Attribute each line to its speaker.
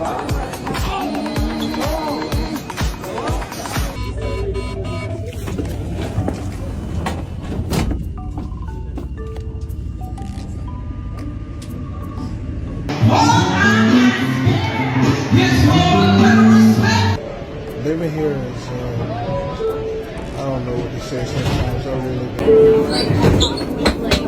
Speaker 1: Living here is, I don't know what to say sometimes. I really don't.